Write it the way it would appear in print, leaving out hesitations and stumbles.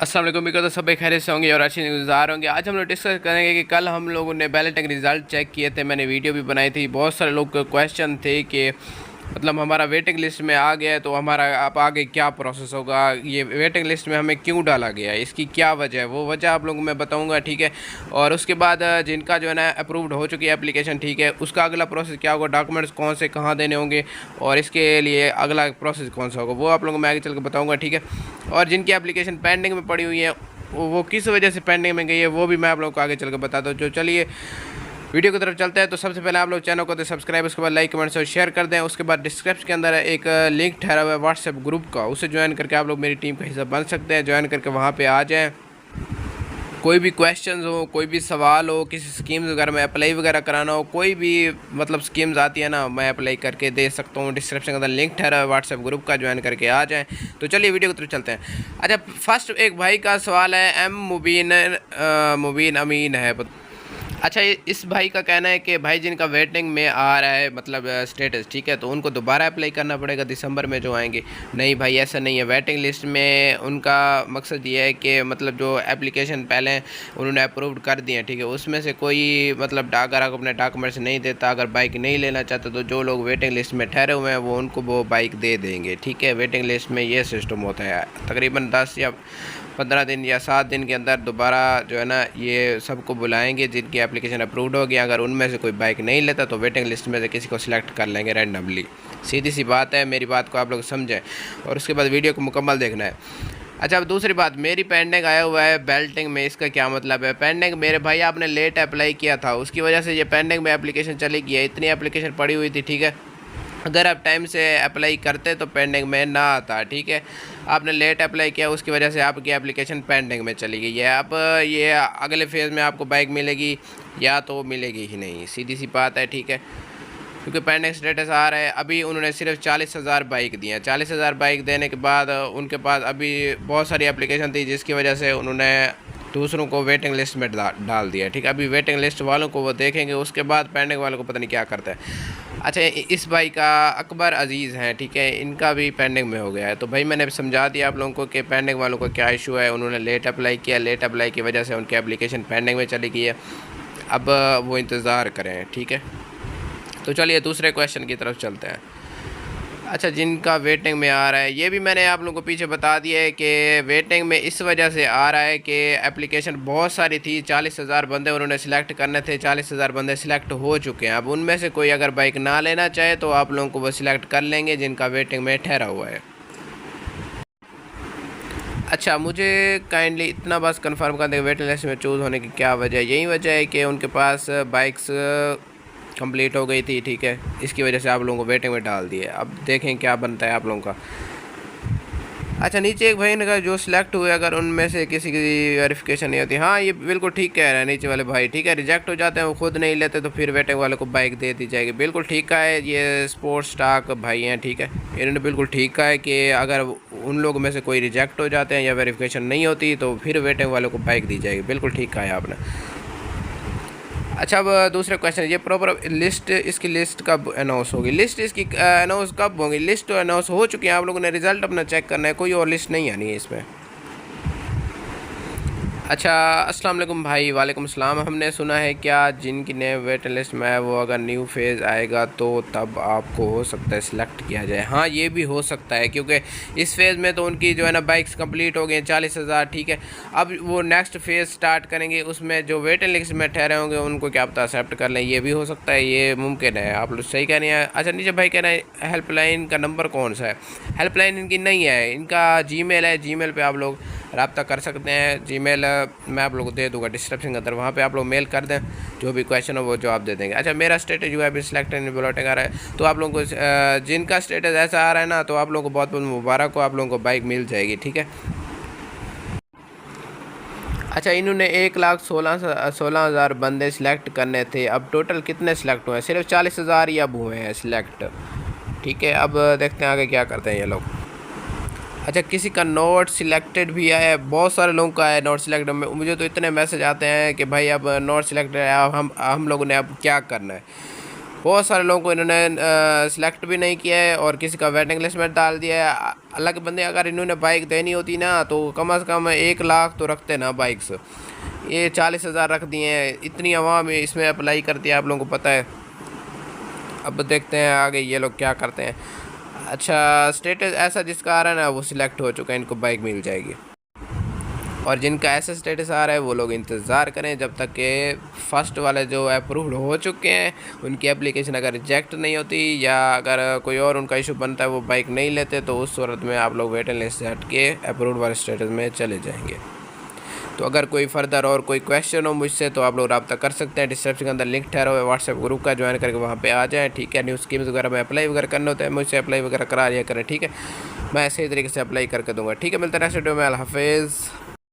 अस्सलाम वालेकुम। तो सब खैरियत से होंगे और अच्छी गुजार होंगे। आज हम लोग डिस्कस करेंगे कि कल हम लोगों ने बैलेटिंग रिज़ल्ट चेक किए थे, मैंने वीडियो भी बनाई थी। बहुत सारे लोग के क्वेश्चन थे कि मतलब हमारा वेटिंग लिस्ट में आ गया है तो हमारा अब आगे क्या प्रोसेस होगा, ये वेटिंग लिस्ट में हमें क्यों डाला गया है, इसकी क्या वजह है, वो वजह आप लोगों को मैं बताऊंगा, ठीक है। और उसके बाद जिनका जो है ना अप्रूव्ड हो चुकी है एप्लीकेशन, ठीक है, उसका अगला प्रोसेस क्या होगा, डॉक्यूमेंट्स कौन से कहाँ देने होंगे और इसके लिए अगला प्रोसेस कौन सा होगा, वो आप लोगों को मैं आगे चल के बताऊँगा, ठीक है। और जिनकी एप्लीकेशन पेंडिंग में पड़ी हुई है वो किस वजह से पेंडिंग में गई है वो भी मैं आप लोगों को आगे चल के बताता हूँ। जो चलिए वीडियो की तरफ चलते हैं। तो सबसे पहले आप लोग चैनल को सब्सक्राइब, उसके बाद लाइक कमेंट्स और शेयर कर दें। उसके बाद डिस्क्रिप्शन के अंदर एक लिंक ठहरा हुआ है व्हाट्सएप ग्रुप का, उसे ज्वाइन करके आप लोग मेरी टीम का हिस्सा बन सकते हैं। ज्वाइन करके वहाँ पे आ जाएँ। कोई भी क्वेश्चंस हो, कोई भी सवाल हो, किसी स्कीम्स वगैरह में अप्लाई वगैरह कराना हो, कोई भी मतलब स्कीम्स आती है ना, मैं अप्लाई करके दे सकता हूँ। डिस्क्रिप्शन के अंदर लिंक ठहरा है व्हाट्सएप ग्रुप का, ज्वाइन करके आ जाएँ। तो चलिए वीडियो की तरफ चलते हैं। अच्छा, फर्स्ट एक भाई का सवाल है, मुबीन अमीन है। अच्छा, इस भाई का कहना है कि भाई जिनका वेटिंग में आ रहा है मतलब स्टेटस, ठीक है, तो उनको दोबारा अप्लाई करना पड़ेगा दिसंबर में जो आएंगे। नहीं भाई, ऐसा नहीं है। वेटिंग लिस्ट में उनका मकसद ये है कि मतलब जो एप्लीकेशन पहले उन्होंने अप्रूव्ड कर दिए हैं, ठीक है, उसमें से कोई मतलब अगर अपने डॉक्यूमेंट्स नहीं देता, अगर बाइक नहीं लेना चाहता, तो जो लोग वेटिंग लिस्ट में ठहरे हुए हैं वो उनको वो बाइक दे देंगे, ठीक है। वेटिंग लिस्ट में ये सिस्टम होता है। तकरीबन 10 या 15 दिन या 7 दिन के अंदर दोबारा जो है ना ये सबको बुलाएंगे जिनकी एप्लीकेशन अप्रूव्ड होगी। अगर उनमें से कोई बाइक नहीं लेता तो वेटिंग लिस्ट में से किसी को सिलेक्ट कर लेंगे रैंडमली। सीधी सी बात है, मेरी बात को आप लोग समझें और उसके बाद वीडियो को मुकम्मल देखना है। अच्छा, अब दूसरी बात, मेरी पेंडिंग आया हुआ है बेल्टिंग में, इसका क्या मतलब है? पेंडिंग मेरे भाई आपने लेट अप्लाई किया था, उसकी वजह से ये पेंडिंग में एप्लीकेशन चली गई है। इतनी एप्लीकेशन पड़ी हुई थी, ठीक है। अगर आप टाइम से अप्लाई करते तो पेंडिंग में ना आता, ठीक है। आपने लेट अप्लाई किया, उसकी वजह से आपकी एप्लीकेशन पेंडिंग में चली गई है। अब ये अगले फेज़ में आपको बाइक मिलेगी या तो मिलेगी ही नहीं, सीधी सी बात है, ठीक है। क्योंकि पेंडिंग स्टेटस आ रहा है। अभी उन्होंने सिर्फ 40,000 बाइक दी हैं। 40,000 बाइक देने के बाद उनके पास अभी बहुत सारी एप्लीकेशन थी जिसकी वजह से उन्होंने दूसरों को वेटिंग लिस्ट में डाल दिया, ठीक है। अभी वेटिंग लिस्ट वालों को वो देखेंगे, उसके बाद पेंडिंग वालों को पता नहीं क्या करता है। अच्छा, इस भाई का अकबर अजीज़ हैं, ठीक है, इनका भी पेंडिंग में हो गया है। तो भाई मैंने समझा दिया आप लोगों को कि पेंडिंग वालों को क्या इशू है। उन्होंने लेट अप्लाई किया, लेट अप्लाई की वजह से उनकी एप्लीकेशन पेंडिंग में चली गई है। अब वो इंतज़ार करें, ठीक है। तो चलिए दूसरे क्वेश्चन की तरफ चलते हैं। अच्छा, जिनका वेटिंग में आ रहा है, ये भी मैंने आप लोगों को पीछे बता दिया है कि वेटिंग में इस वजह से आ रहा है कि एप्लीकेशन बहुत सारी थी। 40,000 बंदे उन्होंने सिलेक्ट करने थे, 40,000 बंदे सिलेक्ट हो चुके हैं। अब उनमें से कोई अगर बाइक ना लेना चाहे तो आप लोगों को वो सिलेक्ट कर लेंगे जिनका वेटिंग में ठहरा हुआ है। अच्छा, मुझे काइंडली इतना बस कंफर्म कर दें, वेटिंग लिस्ट में चूज़ होने की क्या वजह है? यही वजह है कि उनके पास बाइक्स कंप्लीट हो गई थी, ठीक है, इसकी वजह से आप लोगों को वेटिंग में डाल दिए। अब देखें क्या बनता है आप लोगों का। अच्छा, नीचे एक भाई ने कहा जो सिलेक्ट हुए अगर उनमें से किसी की वेरिफिकेशन नहीं होती। हाँ, ये बिल्कुल ठीक कह रहे हैं नीचे वाले भाई, ठीक है। रिजेक्ट हो जाते हैं, वो खुद नहीं लेते तो फिर वेटिंग वाले को बाइक दे दी जाएगी। बिल्कुल ठीक कहा है, ये स्पोर्ट्स स्टाक भाई हैं, ठीक है, इन्होंने बिल्कुल ठीक कहा है कि अगर उन लोगों में से कोई रिजेक्ट हो जाते हैं या वेरिफिकेशन नहीं होती तो फिर वेटिंग वालों को बाइक दी जाएगी। बिल्कुल ठीक कहा है आपने। अच्छा, अब दूसरा क्वेश्चन, ये प्रॉपर लिस्ट, इसकी लिस्ट कब अनाउंस होगी? लिस्ट इसकी अनाउंस कब होगी? लिस्ट तो अनाउंस हो चुकी है, आप लोगों ने रिज़ल्ट अपना चेक करना है, कोई और लिस्ट नहीं आनी है इसमें। अच्छा, अस्सलाम वालेकुम भाई। वालेकुम सलाम। हमने सुना है क्या जिनकी नेम वेटिंग लिस्ट में है वो अगर न्यू फेज़ आएगा तो तब आपको हो सकता है सिलेक्ट किया जाए? हाँ, ये भी हो सकता है क्योंकि इस फेज़ में तो उनकी जो है ना बाइक्स कंप्लीट हो गई हैं 40,000, ठीक है। अब वो नेक्स्ट फेज़ स्टार्ट करेंगे, उसमें जो वेटिंग लिस्ट में ठहरे होंगे उनको क्या पता एक्सेप्ट कर लें। ये भी हो सकता है, ये मुमकिन है, आप लोग सही कह रहे हैं। अच्छा, नीचे भाई कह रहे हैं हेल्पलाइन का नंबर कौन सा है? हेल्पलाइन इनकी नहीं है, इनका जीमेल है, जीमेल पे आप लोग रब्ता कर सकते हैं। जीमेल मैं आप लोगों को दे दूंगा डिस्क्रिप्शन के अंदर, वहाँ पे आप लोग मेल कर दें, जो भी क्वेश्चन हो वो जवाब दे देंगे। अच्छा, मेरा स्टेटस जो है अभी सिलेक्ट इन ब्लॉटिंग आ रहा है, तो आप लोगों को जिनका स्टेटस ऐसा आ रहा है ना, तो आप लोगों को बहुत बहुत मुबारक हो, आप लोगों को बाइक मिल जाएगी, ठीक है। अच्छा, इन्होंने 1,16,000 बंदे सिलेक्ट करने थे, अब टोटल कितने सिलेक्ट हुए हैं? सिर्फ 40,000 ही अब हुए हैं सिलेक्ट, ठीक है। अब देखते हैं आगे क्या करते हैं ये लोग। अच्छा, किसी का नोट सिलेक्टेड भी आया है, बहुत सारे लोगों का है नोट सिलेक्टेड में। मुझे तो इतने मैसेज आते हैं कि भाई अब नोट सिलेक्टेड है, अब हम लोगों ने अब क्या करना है। बहुत सारे लोगों को इन्होंने सिलेक्ट भी नहीं किया है और किसी का वेटिंग लिस्ट में डाल दिया है। अलग बंदे अगर इन्होंने बाइक देनी होती ना तो कम से कम 1 लाख तो रखते ना बाइक्स। ये 40,000 रख दिए हैं। इतनी आवाम इसमें अप्लाई करती है, आप लोगों को पता है। अब देखते हैं आगे ये लोग क्या करते हैं। अच्छा, स्टेटस ऐसा जिसका आ रहा है ना वो सिलेक्ट हो चुका है, इनको बाइक मिल जाएगी। और जिनका ऐसा स्टेटस आ रहा है वो लोग इंतज़ार करें जब तक कि फ़र्स्ट वाले जो अप्रूव्ड हो चुके हैं उनकी एप्लीकेशन अगर रिजेक्ट नहीं होती या अगर कोई और उनका इशू बनता है वो बाइक नहीं लेते, तो उस सूरत में आप लोग वेटिंग लिस्ट से हट के अप्रूव्ड वाले स्टेटस में चले जाएंगे। तो अगर कोई फर्दर और कोई क्वेश्चन हो मुझसे तो आप लोग रब्ता कर सकते हैं। डिस्क्रिप्शन के अंदर लिंक ठहरा हुआ है व्हाट्सएप ग्रुप का, ज्वाइन करके वहाँ पे आ जाएं, ठीक है। न्यू स्कीम्स वगैरह में अप्लाई वगैरह करना होता है मुझसे अप्लाई वगैरह करा लिया करें, ठीक है। मैं सही तरीके से अप्लाई करके दूँगा, ठीक है। मिलता है नेक्स्ट वीडियो में। अल्लाह हाफिज़।